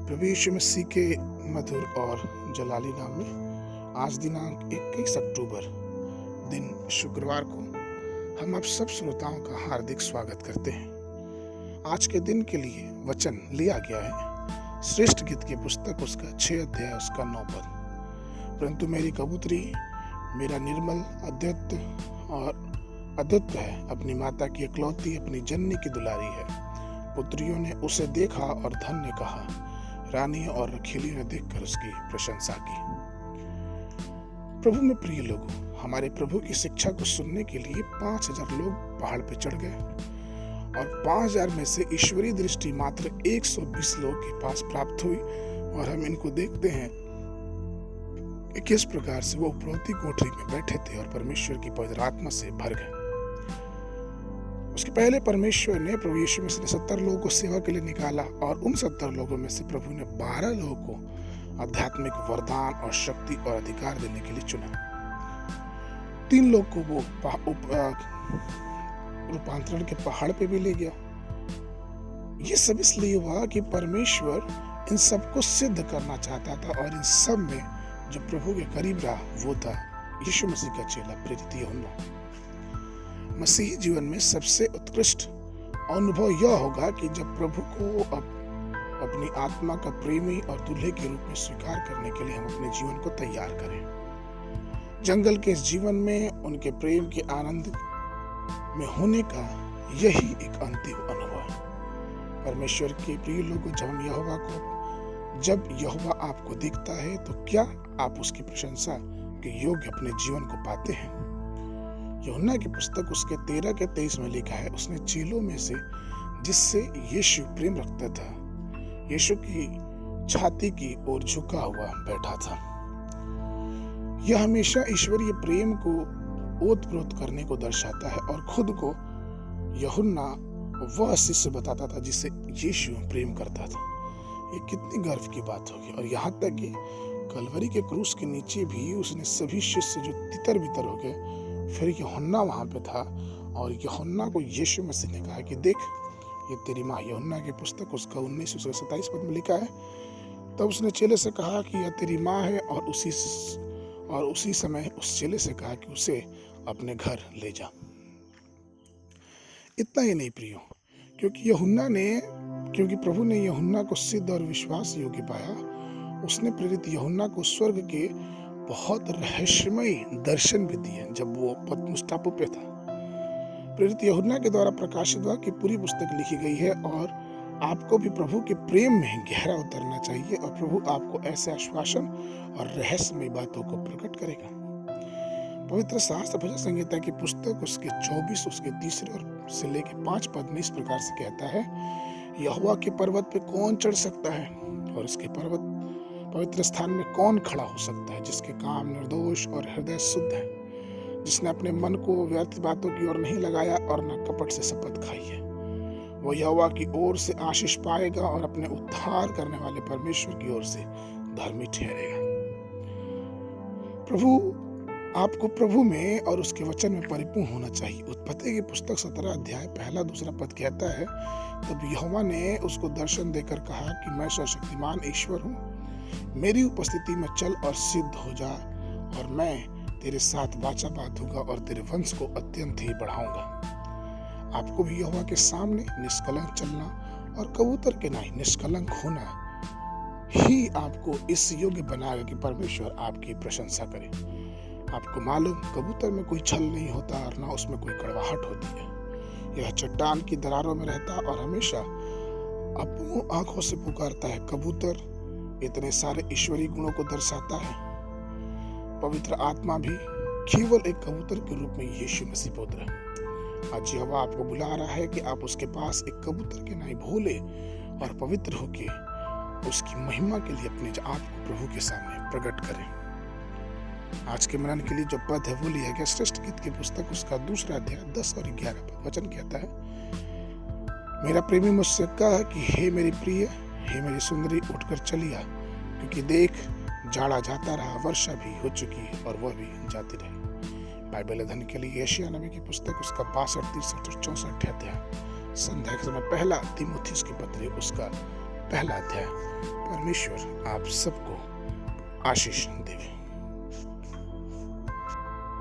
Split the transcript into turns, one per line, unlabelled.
प्रभु यीशु मसीह के मधुर और जलाली नाम में आज दिनांक 21 अक्टूबर दिन शुक्रवार को हम आप सब श्रोताओं का हार्दिक स्वागत करते हैं। आज के दिन के लिए वचन लिया गया है श्रेष्ठ गीत की पुस्तक उसका 6 अध्याय उसका 9 पद। परंतु मेरी कबूतरी मेरा निर्मल अद्वितीय है, अपनी माता की इकलौती, अपनी जननी की दुलारी है। पुत्रियों ने उसे देखा और धन ने कहा, रानी और रखीली ने देखकर उसकी प्रशंसा की। प्रभु में प्रिय लोगों, हमारे प्रभु की शिक्षा को सुनने के लिए 5000 लोग पहाड़ पर चढ़ गए और 5000 में से ईश्वरीय दृष्टि मात्र 120 लोग के पास प्राप्त हुई। और हम इनको देखते हैं कि किस प्रकार से वो उपरोक्ति कोठरी में बैठे थे और परमेश्वर की पवित्र आत्मा से भर गए। उसके पहले परमेश्वर ने प्रभु यीशु मसीह ने 70 लोगों को सेवा के लिए निकाला और उन 70 लोगों में से प्रभु ने 12 लोगों को आध्यात्मिक वरदान और शक्ति और अधिकार देने के लिए चुना। 3 लोग को वो रूपांतरण के पहाड़ पे भी ले गया। ये सब इसलिए हुआ कि परमेश्वर इन सबको सिद्ध करना चाहता था और इन सब में जो प्रभु के करीब रहा वो था यीशु मसीह का चेला प्रेरित यूहन्ना। मसीही जीवन में सबसे उत्कृष्ट अनुभव यह होगा कि जब प्रभु को अपनी आत्मा का प्रेमी और दूल्हे के रूप में स्वीकार करने के लिए हम अपने जीवन को तैयार करें। जंगल के इस जीवन में उनके प्रेम के आनंद में होने का यही एक अंतिम अनुभव है। परमेश्वर के प्रिय लोगों, जब यहोवा आपको दिखता है तो क्या आप उसकी प्रशंसा के योग्य अपने जीवन को पाते हैं? यूहन्ना की पुस्तक उसके 13 के 23 में लिखा है, उसने चेलों में से जिससे यीशु प्रेम रखता था, यीशु की छाती की ओर झुका हुआ बैठा था। यह हमेशा ईश्वरीय प्रेम को ओतप्रोत करने को दर्शाता है और खुद को यूहन्ना वह शिष्य बताता था जिसे यीशु प्रेम करता था। ये कितनी गर्व की बात होगी। और यहाँ तक कि कलवरी के क्रूस के नीचे भी उसने सभी शिष्य जो तितर बितर हो गए, फिर यूहन्ना वहां पे था और यूहन्ना को यीशु मसीह ने कहा कि देख ये तेरी माँ। यूहन्ना की पुस्तक उसका 19:27 पद में लिखा है। तब उसने चेले से कहा कि यह तेरी माँ है और उसी समय उस चेले से कहा कि उसे अपने घर ले जा। इतना ही नहीं प्रियो, क्योंकि प्रभु ने यूहन्ना को सिद्ध और विश्वास योग्य पाया, उसने प्रेरित यूहन्ना को स्वर्ग के बहुत रहस्यमय दर्शन भी दिए जब वो पतमुस टापू पे था। प्रेरित यूहन्ना के द्वारा प्रकाशित हुआ कि पूरी पुस्तक लिखी गई है और आपको भी प्रभु के प्रेम में गहरा उतरना चाहिए और प्रभु आपको ऐसे आश्वासन और रहस्यमय बातों को प्रकट करेगा। पवित्र शास्त्र भजन संहिता की पुस्तक उसके 24 उसके 3 और से लेके 5 पद में इस प्रकार से कहता है, यहोवा के पर्वत पे कौन चढ़ सकता है और उसके पवित्र स्थान में कौन खड़ा हो सकता है? जिसके काम निर्दोष और हृदय शुद्ध है, जिसने अपने मन को व्यर्थ बातों की ओर नहीं लगाया और न कपट से शपथ खाई है, वो यहोवा की ओर से आशीष पाएगा और अपने उद्धार करने वाले परमेश्वर की ओर से धर्मी ठहरेगा। आपको प्रभु में और उसके वचन में परिपूर्ण होना चाहिए। उत्पत्ति की पुस्तक 17 अध्याय 1-2 पद कहता है, तब यहोवा ने उसको दर्शन देकर कहा कि मैं सर्वशक्तिमान ईश्वर हूँ, मेरी उपस्थिति में चल और सिद्ध हो जा और मैं तेरे साथ वाचा बांधूंगा और तेरे वंश को अत्यंत ही बढ़ाऊंगा। आपको भी यहोवा के सामने निष्कलंक चलना और कबूतर के नहीं निष्कलंक होना ही आपको इस योग्य बनाएगा कि परमेश्वर आपकी प्रशंसा करे। आपको मालूम, कबूतर में कोई छल नहीं होता और ना उसमें कोई कड़वाहट होती है। यह चट्टान की दरारों में रहता और हमेशा अपनी आंखों से पुकारता है। कबूतर इतने सारे ईश्वरीय गुणों को दर्शाता है। पवित्र आत्मा भी केवल एक कबूतर के रूप में यीशु मसीह पे उतरा। आज यहोवा आपको बुला रहा है कि आप उसके पास एक कबूतर के नहीं भोले और पवित्र होके उसकी महिमा के लिए अपने आप को प्रभु के सामने प्रकट करें। आज के मनन के लिए जो पद है वो लिया गया श्रेष्ठ गीत की पुस्तक उसका 2 अध्याय 10 और 11 पद। वचन कहता है, मेरा प्रेमी मुझसे कहा कि हे मेरी प्रिय, हे मेरी सुंदरी, उठकर चलिया, क्योंकि देख जाड़ा जाता रहा, वर्षा भी हो चुकी है और वह भी जाती रही। बाइबल अध्ययन के लिए यशायाह नबी की पुस्तक उसका 62, 63 और 64 अध्याय, संध्या के समय 1 तीमुथियुस की पत्री उसका पहला अध्याय। परमेश्वर आप सबको आशीष देवे।